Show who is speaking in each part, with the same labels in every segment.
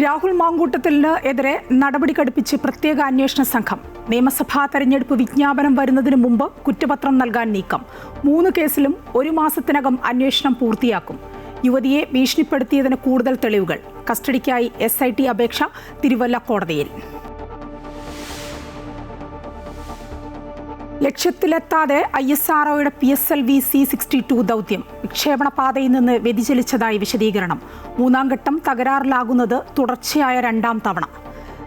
Speaker 1: രാഹുൽ മാങ്കൂട്ടത്തിനെതിരെ നടപടി കടുപ്പിച്ച് പ്രത്യേക അന്വേഷണ സംഘം. നിയമസഭാ തെരഞ്ഞെടുപ്പ് വിജ്ഞാപനം വരുന്നതിന് മുമ്പ് കുറ്റപത്രം നൽകാൻ നീക്കം. 3 കേസിലും 1 മാസത്തിനകം അന്വേഷണം പൂർത്തിയാക്കും. യുവതിയെ ഭീഷണിപ്പെടുത്തിയതിന് കൂടുതൽ തെളിവുകൾ. കസ്റ്റഡിക്കായി SIT അപേക്ഷ തിരുവല്ല കോടതിയിൽ. ലക്ഷ്യത്തിലെത്താതെ ISROയുടെ PSLV C-62 ദൗത്യം വിക്ഷേപണ പാതയിൽ നിന്ന് വ്യതിചലിച്ചതായി വിശദീകരണം. 3ാം ഘട്ടം തകരാറിലാകുന്നത് തുടർച്ചയായ 2ാം തവണ.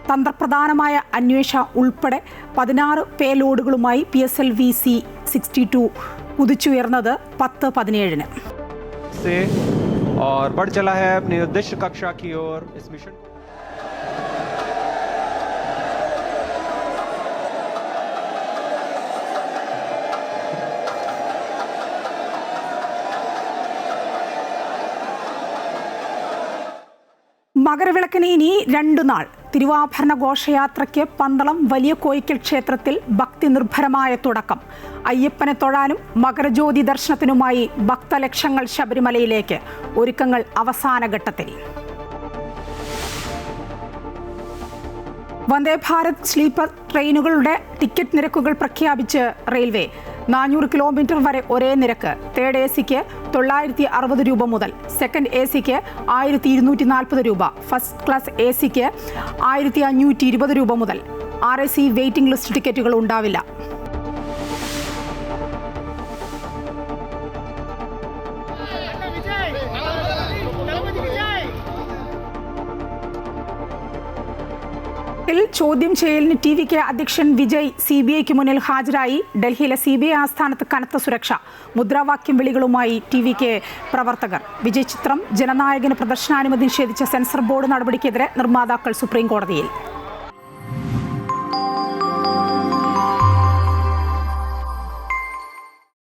Speaker 1: തന്ത്രപ്രധാനമായ അന്വേഷണം ഉൾപ്പെടെ 16 പേലോഡുകളുമായി PSLV C-62 കുതിച്ചുയർന്നത് 10-17-ന്.
Speaker 2: और बढ़ चला है अपनी उद्देश्य कक्षा की ओर इस मिशन.
Speaker 1: മകരവിളക്കിന് ഇനി 2 നാൾ. തിരുവാഭരണ ഘോഷയാത്രയ്ക്ക് പന്തളം വലിയ കോയിക്കൽ ക്ഷേത്രത്തിൽ ഭക്തി നിർഭരമായ തുടക്കം. അയ്യപ്പനെ തൊഴാനും മകരജ്യോതി ദർശനത്തിനുമായി ഭക്തലക്ഷങ്ങൾ ശബരിമലയിലേക്ക്. ഒരുക്കങ്ങൾ അവസാന ഘട്ടത്തിൽ. വന്ദേ ഭാരത് സ്ലീപ്പർ ട്രെയിനുകളുടെ ടിക്കറ്റ് നിരക്കുകൾ പ്രഖ്യാപിച്ച് റെയിൽവേ. 400 കിലോമീറ്റർ വരെ ഒരേ നിരക്ക്. 3rd AC-ക്ക് 960 രൂപ മുതൽ, 2nd AC-ക്ക് 1240 രൂപ, ഫസ്റ്റ് ക്ലാസ് AC-ക്ക് 1520 രൂപ മുതൽ. RAC വെയിറ്റിംഗ് ലിസ്റ്റ് ടിക്കറ്റുകൾ ഉണ്ടാവില്ല. ചോദ്യം ചെയ്യലിന് TVK അധ്യക്ഷൻ വിജയ് CBIക്ക് മുന്നിൽ ഹാജരായി. ഡൽഹിയിലെ CBI ആസ്ഥാനത്ത് കനത്ത സുരക്ഷ. മുദ്രാവാക്യം വിളികളുമായി TVK പ്രവർത്തകർ. വിജയ് ചിത്രം ജനനായകന് പ്രദർശനാനുമതി നിഷേധിച്ച സെൻസർ ബോർഡ് നടപടിക്കെതിരെ നിർമ്മാതാക്കൾ സുപ്രീം കോടതിയിൽ.